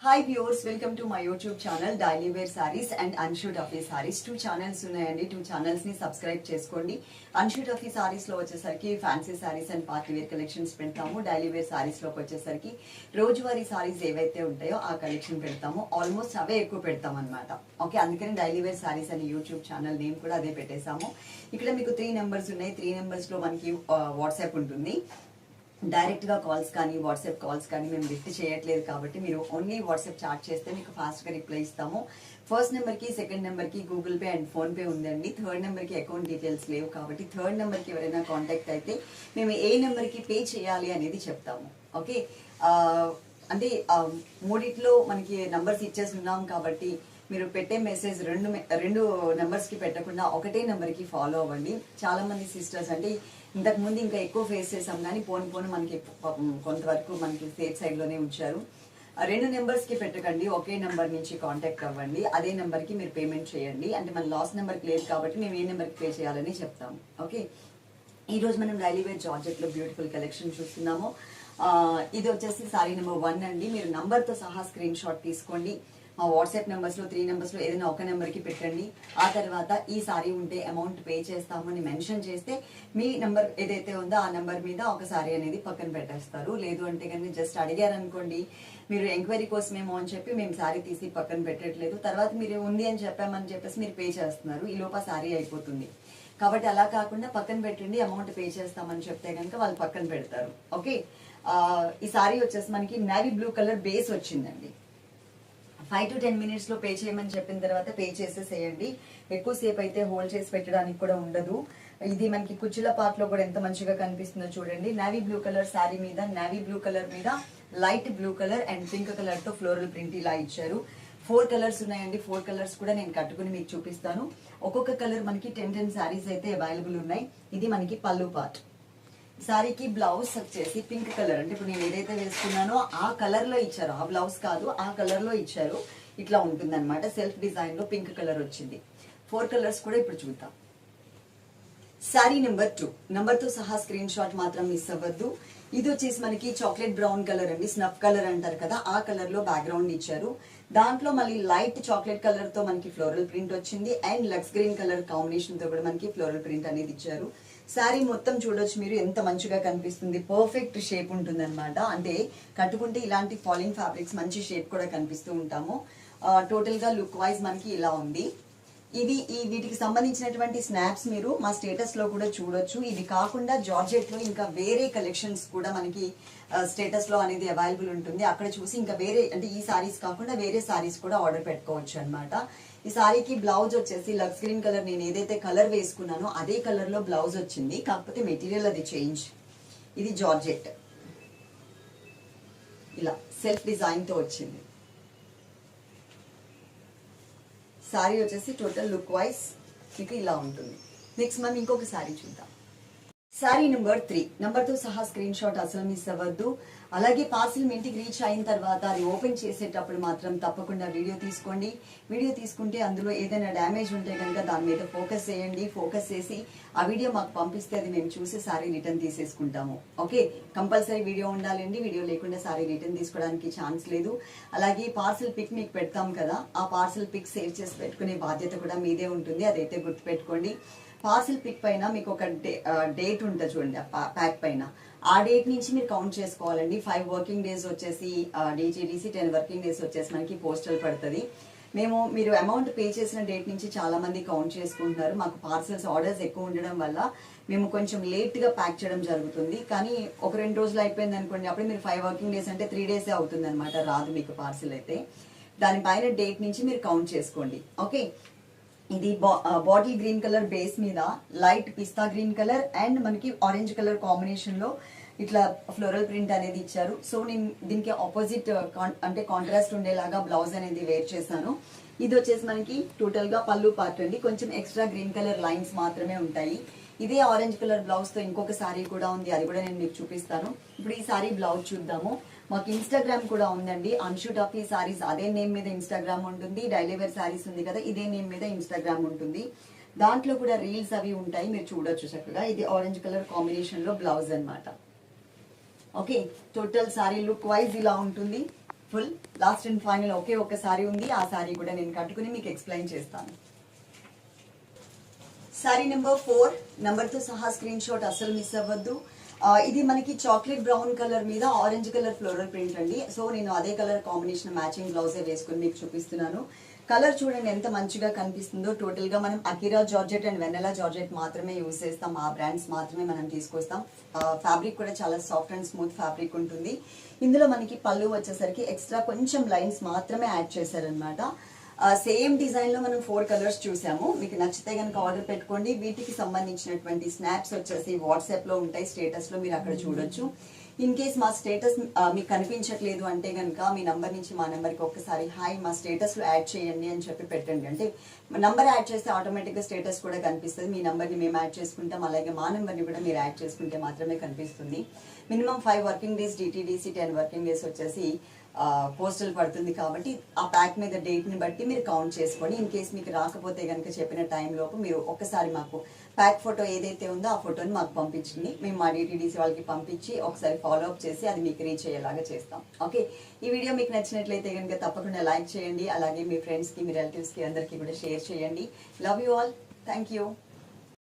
Hi viewers, welcome to my YouTube channel daily wear sarees and అన్షూట్ ఆఫీ sarees. 2 channels ఉన్నాయండి. 2 channels ని సబ్స్క్రైబ్ చేసుకోండి. అన్షూట్ ఆఫీ సారీస్ లో వచ్చేసరికి fancy sarees and party wear collections పెడతాము. డైలీ వేర్ సారీస్ లోకి వచ్చేసరికి రోజువారీ సారీస్ ఏవైతే ఉంటాయో ఆ కలెక్షన్ పెడతాము. ఆల్మోస్ట్ అవే ఎక్కువ పెడతాం అనమాట. ఓకే, అందుకని డైలీ వేర్ సారీస్ అని యూట్యూబ్ ఛానల్ నేమ్ కూడా అదే పెట్టేశాము. ఇక్కడ మీకు 3 నెంబర్స్ ఉన్నాయి. 3 నెంబర్స్ లో మనకి వాట్సాప్ ఉంటుంది. డైరెక్ట్ గా కాల్స్ కానీ వాట్సాప్ కాల్స్ కానీ మేము లిఫ్ట్ చేయట్లేదు కాబట్టి మీరు ఓన్లీ వాట్సాప్ చాట్ చేస్తే మీకు ఫాస్ట్ గా రిప్లై ఇస్తాము. ఫస్ట్ నెంబర్ కి, సెకండ్ నెంబర్ కి Google pay and phone pay ఉందండి. థర్డ్ నెంబర్ కి అకౌంట్ డీటెయిల్స్ లేవు కాబట్టి థర్డ్ నెంబర్ కి ఎవరైనా కాంటాక్ట్ అయితే మేము ఏ నెంబర్ కి పే చేయాలి అనేది చెప్తాము. ఓకే, అంటే మూడిట్లో మనకి నంబర్స్ ఇచ్చేసి ఉన్నాం కాబట్టి మీరు పెట్టే మెసేజ్ రెండు నెంబర్స్ కి పెట్టకుండా ఒకటే నెంబర్ కి ఫాలో అవ్వండి. చాలా మంది సిస్టర్స్ అంటే ఇంతకు ముందు ఇంకా ఎక్కువ ఫేస్ చేసాం కానీ పోను మనకి కొంతవరకు మనకి సేఫ్ సైడ్ లోనే ఉంచారు. 2 నెంబర్స్ కి పెట్టకండి, ఒకే నెంబర్ నుంచి కాంటాక్ట్ అవ్వండి. అదే నెంబర్ కి మీరు పేమెంట్ చేయండి. అంటే మన లాస్ట్ నెంబర్ కి లేదు కాబట్టి మేము ఏ నెంబర్ కి పే చేయాలని చెప్తాము. ఓకే, ఈ రోజు మనం డైలీ వేర్ జార్జెట్ లో బ్యూటిఫుల్ కలెక్షన్ చూస్తున్నాము. ఇది వచ్చేసి సారీ నెంబర్ 1 అండి. మీరు నంబర్ తో సహా స్క్రీన్ షాట్ తీసుకోండి. మా వాట్సాప్ నెంబర్స్ లో 3 నెంబర్స్ లో ఏదైనా ఒక నెంబర్ కి పెట్టండి. ఆ తర్వాత ఈ సారీ ఉంటే అమౌంట్ పే చేస్తామని మెన్షన్ చేస్తే మీ నెంబర్ ఏదైతే ఉందో ఆ నెంబర్ మీద ఒక సారీ అనేది పక్కన పెట్టేస్తారు. లేదు అంటే కానీ జస్ట్ అడిగారనుకోండి, మీరు ఎంక్వైరీ కోసమేమో అని చెప్పి మేము సారీ తీసి పక్కన పెట్టట్లేదు, తర్వాత మీరు ఉంది అని చెప్పామని చెప్పేసి మీరు పే చేస్తున్నారు. ఈ లోపల సారీ అయిపోతుంది. కాబట్టి అలా కాకుండా పక్కన పెట్టండి, అమౌంట్ పే చేస్తామని చెప్తే కనుక వాళ్ళు పక్కన పెడతారు. ఓకే, ఈ సారీ వచ్చేసి మనకి నేవీ బ్లూ కలర్ బేస్ వచ్చిందండి. 5 to 10 minutes లో పే చేయమని చెప్పిన తర్వాత పే చేసేసేయండి. ఎక్కువసేపు అయితే హోల్డ్ చేసి పెట్టడానికి కూడా ఉండదు. ఇది మనకి కుచ్చుల పార్ట్ లో కూడా ఎంత మంచిగా కనిపిస్తుందో చూడండి. నేవీ బ్లూ కలర్ శారీ మీద నేవీ బ్లూ కలర్ మీద light blue colour and pink colour తో ఫ్లోరల్ ప్రింట్ ఇలా ఇచ్చారు. 4 కలర్స్ ఉన్నాయండి. 4 కలర్స్ కూడా నేను కట్టుకుని మీకు చూపిస్తాను. ఒక్కొక్క కలర్ మనకి 10 శారీస్ అయితే అవైలబుల్ ఉన్నాయి. ఇది మనకి పళ్ళు పార్ట్. సారీకి బ్లౌజ్ వచ్చేసి పింక్ కలర్, అంటే ఇప్పుడు నేను ఏదైతే వేసుకున్నానో ఆ కలర్ లో ఇచ్చారు. ఆ బ్లౌజ్ కాదు, ఆ కలర్ లో ఇచ్చారు. ఇట్లా ఉంటుంది అనమాట. సెల్ఫ్ డిజైన్ లో పింక్ కలర్ వచ్చింది. 4 కలర్స్ కూడా ఇప్పుడు చూద్దాం. సారీ నెంబర్ 2 నెంబర్ తో సహా స్క్రీన్ షాట్ మాత్రం మిస్ అవ్వద్దు. ఇది వచ్చేసి మనకి చాక్లెట్ బ్రౌన్ కలర్ అండి. స్నఫ్ కలర్ అంటారు కదా, ఆ కలర్ లో బ్యాక్గ్రౌండ్ ఇచ్చారు. దాంట్లో మళ్ళీ లైట్ చాక్లెట్ కలర్ తో మనకి ఫ్లోరల్ ప్రింట్ వచ్చింది అండ్ లక్స్ గ్రీన్ కలర్ కాంబినేషన్ తో కూడా మనకి ఫ్లోరల్ ప్రింట్ అనేది ఇచ్చారు. శారీ మొత్తం చూడొచ్చు మీరు, ఎంత మంచిగా కనిపిస్తుంది. పర్ఫెక్ట్ షేప్ ఉంటుంది అనమాట. అంటే కట్టుకుంటే ఇలాంటి ఫాలింగ్ ఫ్యాబ్రిక్స్ మంచి షేప్ కూడా కనిపిస్తూ ఉంటాము. టోటల్ గా లుక్ వైజ్ మనకి ఇలా ఉంది. వీటికి సంబంధించినటువంటి స్నాప్స్ మీరు మా స్టేటస్ లో కూడా చూడొచ్చు. ఇది కాకుండా జార్జెట్ లో ఇంకా వేరే కలెక్షన్స్ కూడా మనకి స్టేటస్ లో అనేది అవైలబుల్ ఉంటుంది. అక్కడ చూసి ఇంకా వేరే, అంటే ఈ సారీస్ కాకుండా వేరే సారీస్ కూడా ఆర్డర్ పెట్టుకోవచ్చు అనమాట. ఈ సారీకి బ్లౌజ్ వచ్చేసి లక్స్ గ్రీన్ కలర్, నేను ఏదైతే కలర్ వేసుకున్నానో అదే కలర్ లో బ్లౌజ్ వచ్చింది. కాకపోతే మెటీరియల్ అది చేంజ్. ఇది జార్జెట్ ఇలా సెల్ఫ్ డిజైన్ తో వచ్చింది. సారీ వచ్చేసి టోటల్ లుక్ వైజ్ మీకు ఇలా ఉంటుంది. నెక్స్ట్ మనం ఇంకొక సారీ చూద్దాం. సారీ నెంబర్ 3 నెంబర్ తో సహా స్క్రీన్ షాట్ అసలు మిస్ అవ్వద్దు. అలాగే పార్సిల్ మీ ఇంటికి రీచ్ అయిన తర్వాత అది ఓపెన్ చేసేటప్పుడు మాత్రం తప్పకుండా వీడియో తీసుకోండి. వీడియో తీసుకుంటే అందులో ఏదైనా డ్యామేజ్ ఉంటే కనుక దాని మీద ఫోకస్ చేయండి. ఫోకస్ చేసి ఆ వీడియో మాకు పంపిస్తే అది మేము చూసి సారీ రిటర్న్ తీసేసుకుంటాము. ఓకే, కంపల్సరీ వీడియో ఉండాలండి. వీడియో లేకుండా సారీ రిటర్న్ తీసుకోవడానికి ఛాన్స్ లేదు. అలాగే పార్సిల్ పిక్ మీకు పెడతాం కదా, ఆ పార్సిల్ పిక్ సేవ్ చేసి పెట్టుకునే బాధ్యత కూడా మీదే ఉంటుంది. అదైతే గుర్తుపెట్టుకోండి. పార్సిల్ పిక్ పైన మీకు ఒక డేట్ ఉంటుంది చూడండి, ప్యాక్ పైన. ఆ డేట్ నుంచి మీరు కౌంట్ చేసుకోవాలండి. 5 వర్కింగ్ డేస్ వచ్చేసి DGDC, 10 వర్కింగ్ డేస్ వచ్చేసి మనకి పోస్టల్ పడుతుంది. మీరు అమౌంట్ పే చేసిన డేట్ నుంచి చాలా మంది కౌంట్ చేసుకుంటున్నారు. మాకు పార్సల్స్ ఆర్డర్స్ ఎక్కువ ఉండడం వల్ల మేము కొంచెం లేట్ గా ప్యాక్ చేయడం జరుగుతుంది. కానీ ఒక 2 రోజులు అయిపోయింది అనుకోండి, అప్పుడు మీరు 5 వర్కింగ్ డేస్ అంటే 3 డేసే అవుతుంది అనమాట. రాదు మీకు పార్సల్ అయితే. దానిపైన డేట్ నుంచి మీరు కౌంట్ చేసుకోండి. ఓకే, ఇది బాటిల్ గ్రీన్ కలర్ బేస్ మీద light pista green colour and మనకి ఆరెంజ్ కలర్ కాంబినేషన్ లో ఇట్లా ఫ్లోరల్ ప్రింట్ అనేది ఇచ్చారు. సో నేను దీనికి ఆపోజిట్ అంటే కాంట్రాస్ట్ ఉండేలాగా బ్లౌజ్ అనేది వేర్ చేశాను. ఇది వచ్చేసి మనకి టోటల్ గా పళ్ళు పార్ట్ అండి. కొంచెం ఎక్స్ట్రా గ్రీన్ కలర్ లైన్స్ మాత్రమే ఉంటాయి. ఇదే ఆరెంజ్ కలర్ బ్లౌజ్ తో ఇంకొక సారీ కూడా ఉంది, అది కూడా నేను మీకు చూపిస్తాను. ఇప్పుడు ఈ సారీ బ్లౌజ్ చూద్దాము. మాకు ఇన్స్టాగ్రామ్ కూడా ఉందండి, అన్షూట్ ఆఫ్ ఈ సారీస్. అదే నేమ్ మీద ఇన్స్టాగ్రామ్ ఉంటుంది. డైలీ వేర్ సారీస్ ఉంది కదా, ఇదే నేమ్ మీద ఇన్స్టాగ్రామ్ ఉంటుంది. దాంట్లో కూడా రీల్స్ అవి ఉంటాయి, మీరు చూడొచ్చు చక్కగా. ఇది ఆరెంజ్ కలర్ కాంబినేషన్ లో బ్లౌజ్ అనమాట. Okay, total sorry look wise ఇలా ఉంటుంది. ఫుల్ లాస్ట్ అండ్ ఫైనల్ ఒకే ఒక సారీ ఉంది. ఆ సారీ కూడా నేను కట్టుకుని మీకు ఎక్స్ప్లెయిన్ చేస్తాను. సారీ నెంబర్ 4 నెంబర్తో సహా స్క్రీన్ షాట్ అస్సలు మిస్ అవ్వద్దు. ఇది మనకి చాక్లెట్ బ్రౌన్ కలర్ మీద ఆరెంజ్ కలర్ ఫ్లోరల్ ప్రింట్ అండి. సో నేను అదే కలర్ కాంబినేషన్ మ్యాచింగ్ బ్లౌజే వేసుకుని మీకు చూపిస్తున్నాను. కలర్ చూడండి ఎంత మంచిగా కనిపిస్తుందో. టోటల్ గా మనం Akira georgette and vanilla georgette మాత్రమే యూజ్ చేస్తాం. ఆ బ్రాండ్స్ మాత్రమే మనం తీసుకొస్తాం. ఫ్యాబ్రిక్ కూడా చాలా సాఫ్ట్ అండ్ స్మూత్ ఫ్యాబ్రిక్ ఉంటుంది. ఇందులో మనకి పళ్ళు వచ్చేసరికి ఎక్స్ట్రా కొంచెం లైన్స్ మాత్రమే యాడ్ చేశారనమాట. సేమ్ డిజైన్ లో మనం 4 కలర్స్ చూసాము. మీకు నచ్చితే కనుక ఆర్డర్ పెట్టుకోండి. వీటికి సంబంధించినటువంటి స్నాప్స్ వచ్చేసి వాట్సాప్ లో ఉంటాయి. స్టేటస్ లో మీరు అక్కడ చూడొచ్చు. ఇన్ కేస్ మా స్టేటస్ మీకు కనిపించట్లేదు అంటే కనుక మీ నంబర్ నుంచి మా నెంబర్కి ఒక్కసారి హాయ్ మా స్టేటస్ లో యాడ్ చేయండి అని చెప్పి పెట్టండి. అంటే నంబర్ యాడ్ చేస్తే ఆటోమేటిక్ గా స్టేటస్ కూడా కనిపిస్తుంది. మీ నంబర్ని మేము యాడ్ చేసుకుంటాం. అలాగే మా నెంబర్ని కూడా మీరు యాడ్ చేసుకుంటే మాత్రమే కనిపిస్తుంది. Minimum 5 working days, DTDC 10 working days వచ్చేసి పోస్టల్ పడుతుంది. కాబట్టి ఆ ప్యాక్ మీద డేట్ ని బట్టి మీరు కౌంట్ చేసుకోండి. ఇన్ కేస్ మీకు రాకపోతే కనుక చెప్పిన టైం లోపు మీరు ఒక్కసారి మాకు ప్యాక్ ఫోటో ఏదైతే ఉందో ఆ ఫోటోని మాకు పంపించండి. మేము మా డిటీడీసీ వాళ్ళకి పంపించి ఒకసారి ఫాలో అప్ చేసి అది మీకు రీచ్ అయ్యేలాగా చేస్తాం. ఓకే, ఈ వీడియో మీకు నచ్చినట్లయితే కనుక తప్పకుండా లైక్ చేయండి. అలాగే మీ ఫ్రెండ్స్ కి, మీ రిలేటివ్స్ కి అందరికీ కూడా షేర్ చేయండి. Love you all. Thank you.